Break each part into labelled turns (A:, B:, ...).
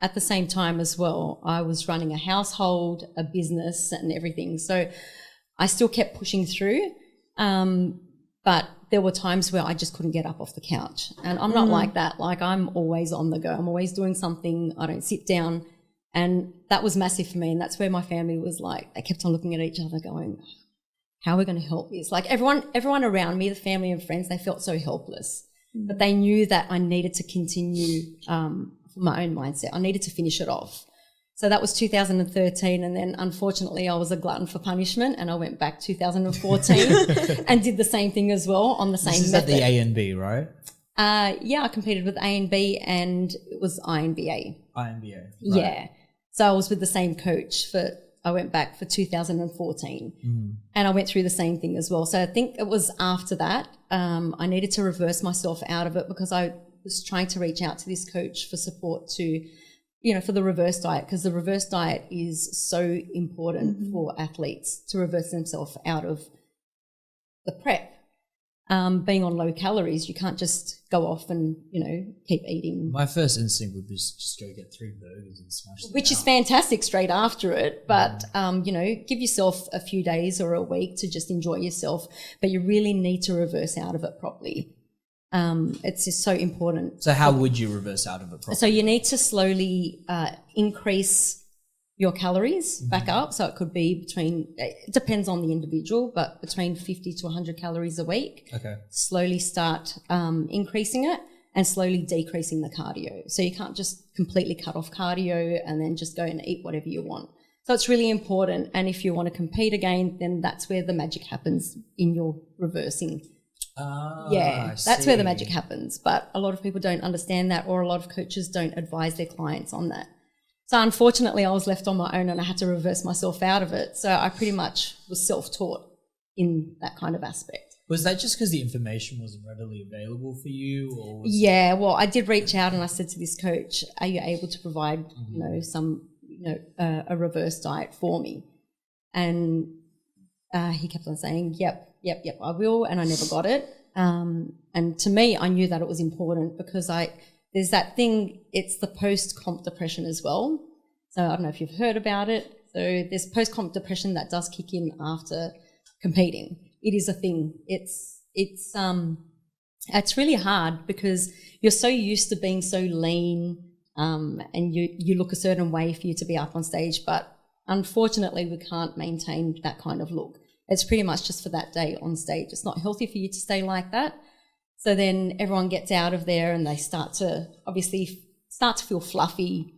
A: at the same time as well, I was running a household, a business and everything. So I still kept pushing through. But there were times where I just couldn't get up off the couch. And I'm not like that. Like, I'm always on the go. I'm always doing something. I don't sit down. And that was massive for me. And that's where my family was like, they kept on looking at each other going, how are we going to help this? Like, everyone around me, the family and friends, they felt so helpless. But they knew that I needed to continue for my own mindset. I needed to finish it off. So that was 2013, and then unfortunately I was a glutton for punishment, and I went back 2014 and did the same thing as well on the same method.
B: This is at the A and B, right?
A: Yeah, I competed with A and B, and it was INBA.
B: INBA, right.
A: Yeah. So I was with the same coach I went back for 2014 and I went through the same thing as well. So I think it was after that I needed to reverse myself out of it, because I was trying to reach out to this coach for support for the reverse diet, because the reverse diet is so important for athletes to reverse themselves out of the prep. Being on low calories, you can't just go off and, keep eating.
B: My first instinct would be just go get 3 burgers and smash them
A: Which
B: out.
A: is fantastic straight after it. But, give yourself a few days or a week to just enjoy yourself. But you really need to reverse out of it properly. It's just so important.
B: So how would you reverse out of it properly?
A: So you need to slowly increase your calories back up. So it could be it depends on the individual, but between 50 to 100 calories a week.
B: Okay.
A: Slowly start increasing it and slowly decreasing the cardio. So you can't just completely cut off cardio and then just go and eat whatever you want. So it's really important. And if you want to compete again, then that's where the magic happens in your reversing. That's where the magic happens. But a lot of people don't understand that, or a lot of coaches don't advise their clients on that. So unfortunately, I was left on my own and I had to reverse myself out of it. So I pretty much was self-taught in that kind of aspect.
B: Was that just because the information wasn't readily available for you? Or
A: well, I did reach out and I said to this coach, are you able to provide, a reverse diet for me? And he kept on saying, yep, I will. And I never got it. And to me, I knew that it was important, because there's that thing, it's the post-comp depression as well. So I don't know if you've heard about it. So there's post-comp depression that does kick in after competing. It is a thing. It's really hard, because you're so used to being so lean, and you look a certain way for you to be up on stage, but unfortunately we can't maintain that kind of look. It's pretty much just for that day on stage. It's not healthy for you to stay like that. So then everyone gets out of there and they start to feel fluffy,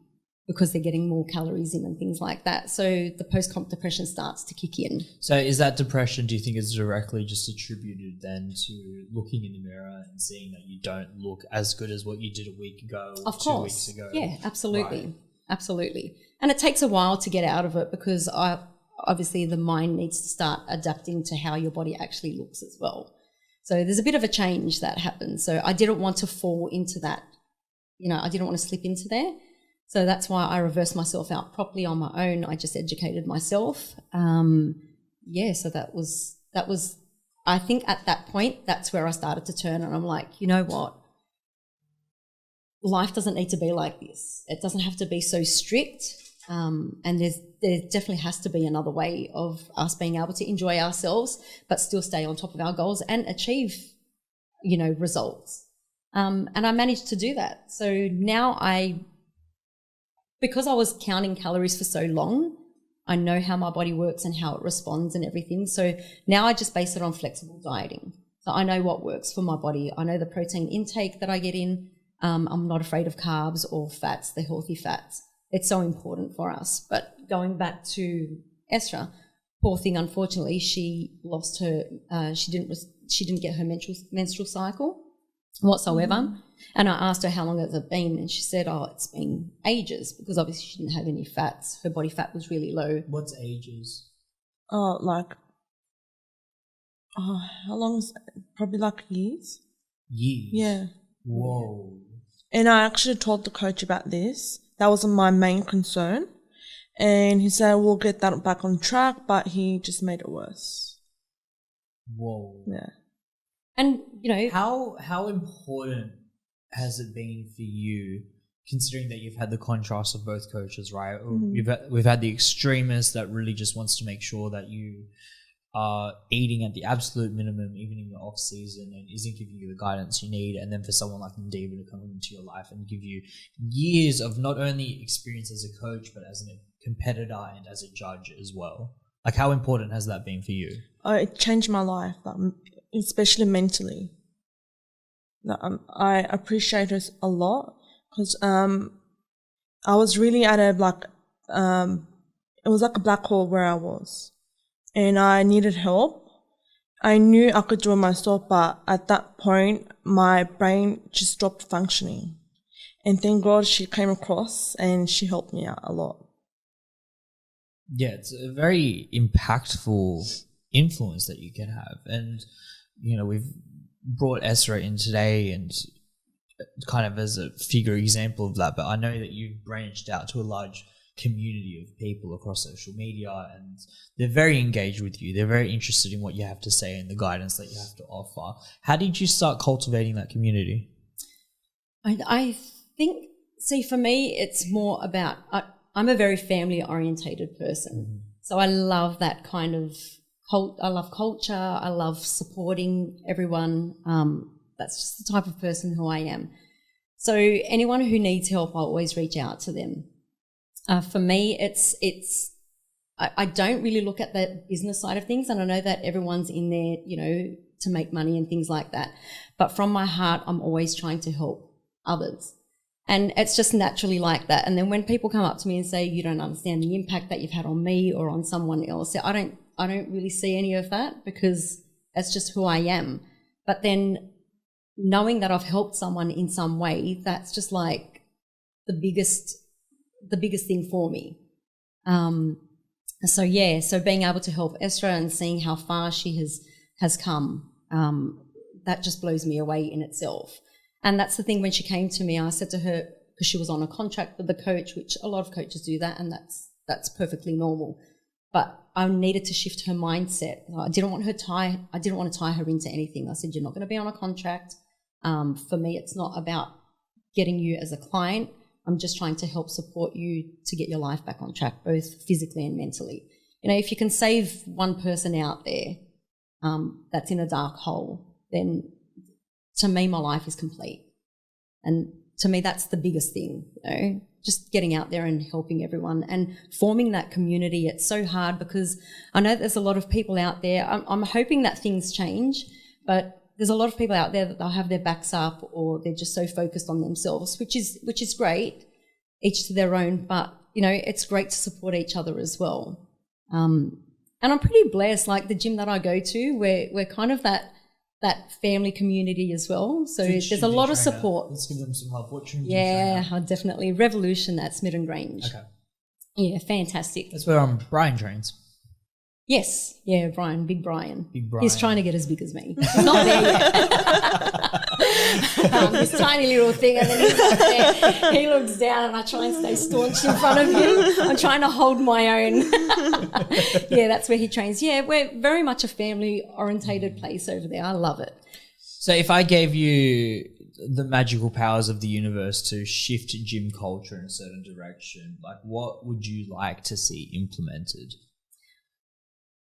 A: because they're getting more calories in and things like that. So the post-comp depression starts to kick in.
B: So is that depression, do you think, is directly just attributed then to looking in the mirror and seeing that you don't look as good as what you did a week ago or 2 weeks ago?
A: Yeah, absolutely.
B: Right.
A: Absolutely. And it takes a while to get out of it, because obviously the mind needs to start adapting to how your body actually looks as well. So there's a bit of a change that happens. So I didn't want to fall into that, I didn't want to slip into there. So that's why I reversed myself out properly on my own. I just educated myself. So that was, I think at that point, that's where I started to turn, and I'm like, you know what? Life doesn't need to be like this. It doesn't have to be so strict. And there definitely has to be another way of us being able to enjoy ourselves, but still stay on top of our goals and achieve, results. And I managed to do that. So now because I was counting calories for so long, I know how my body works and how it responds and everything. So now I just base it on flexible dieting. So I know what works for my body. I know the protein intake that I get in. I'm not afraid of carbs or fats, the healthy fats. It's so important for us. But going back to Esra, poor thing, unfortunately, she lost her, she didn't get her menstrual cycle whatsoever. And I asked her how long has it been, and she said, it's been ages, because obviously she didn't have any fats. Her body fat was really low.
B: What's ages?
C: How long is it? Probably like years.
B: Years?
C: Yeah.
B: Whoa.
C: And I actually told the coach about this. That was my main concern. And he said, we'll get that back on track, but he just made it worse.
B: Whoa.
C: Yeah.
A: And,
B: How important has it been for you considering that you've had the contrast of both coaches, right? We've had the extremist that really just wants to make sure that you are eating at the absolute minimum, even in your off season, and isn't giving you the guidance you need. And then for someone like Nadema to come into your life and give you years of not only experience as a coach, but as a competitor and as a judge as well. Like, how important has that been for you?
C: It changed my life, especially mentally. I appreciate it a lot because I was really at it was like a black hole where I was, and I needed help. I knew I could do it myself, but at that point, my brain just stopped functioning. And thank God she came across and she helped me out a lot.
B: Yeah, it's a very impactful influence that you can have. And, you know, we've brought Esra in today and kind of as a figure example of that, but I know that you've branched out to a large community of people across social media, and they're very engaged with you. They're very interested in what you have to say and the guidance that you have to offer. How did you start cultivating that community?
A: I think, see, for me, it's more about, I'm a very family orientated person. Mm-hmm. So I love that kind of I love culture. I love supporting everyone. That's just the type of person who I am. So anyone who needs help, I'll always reach out to them. For me, I don't really look at the business side of things, and I know that everyone's in there, you know, to make money and things like that. But from my heart, I'm always trying to help others. And it's just naturally like that. And then when people come up to me and say, you don't understand the impact that you've had on me or on someone else, I don't really see any of that, because that's just who I am. But then knowing that I've helped someone in some way, that's just like the biggest thing for me. So being able to help Esra and seeing how far she has come, that just blows me away in itself. And that's the thing, when she came to me, I said to her, because she was on a contract with the coach, which a lot of coaches do that, and that's perfectly normal. But I needed to shift her mindset. I didn't want to tie her into anything. I said, you're not going to be on a contract. For me, it's not about getting you as a client. I'm just trying to help support you to get your life back on track, both physically and mentally. You know, if you can save one person out there that's in a dark hole, then to me, my life is complete. And to me, that's the biggest thing, you know, just getting out there and helping everyone and forming that community. It's so hard because I know there's a lot of people out there. I'm hoping that things change, but there's a lot of people out there that they'll have their backs up, or they're just so focused on themselves, which is great, each to their own. But, you know, it's great to support each other as well. And I'm pretty blessed, like the gym that I go to, we're kind of that family community as well. So there's a lot of support.
B: Let's give them some help. What gym?
A: Yeah, definitely. Revolution at Smitten Grange.
B: Okay.
A: Yeah, fantastic.
B: That's where Brian trains.
A: Yes, yeah, Brian, Big Brian.
B: Big Brian.
A: He's trying to get as big as me. He's not there yet. This tiny little thing, and then he's up there. He looks down, and I try and stay staunch in front of him. I'm trying to hold my own. Yeah, that's where he trains. Yeah, we're very much a family-orientated place over there. I love it.
B: So if I gave you the magical powers of the universe to shift gym culture in a certain direction, like what would you like to see implemented?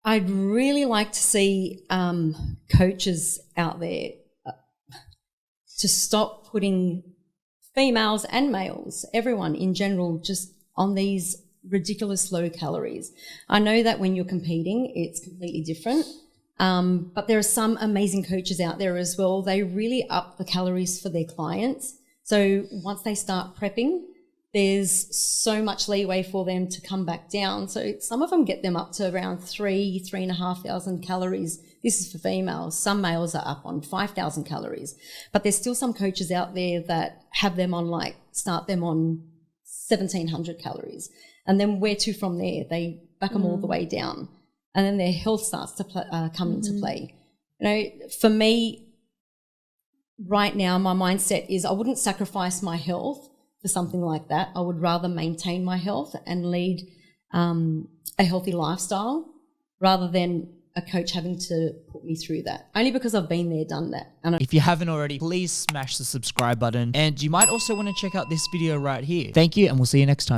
A: I'd really like to see coaches out there to stop putting females and males, everyone in general, just on these ridiculous low calories. I know that when you're competing, it's completely different, but there are some amazing coaches out there as well. They really up the calories for their clients. So once they start prepping, there's so much leeway for them to come back down. So some of them get them up to around 3,500 calories. This is for females. Some males are up on 5,000 calories. But there's still some coaches out there that have them on start them on 1,700 calories. And then where to from there? They back them all the way down. And then their health starts to come into play. You know, for me, right now, my mindset is I wouldn't sacrifice my health for something like that. I would rather maintain my health and lead a healthy lifestyle rather than a coach having to put me through that, only because I've been there, done that. And
B: If you haven't already, please smash the subscribe button. And you might also want to check out this video right here. Thank you, and we'll see you next time.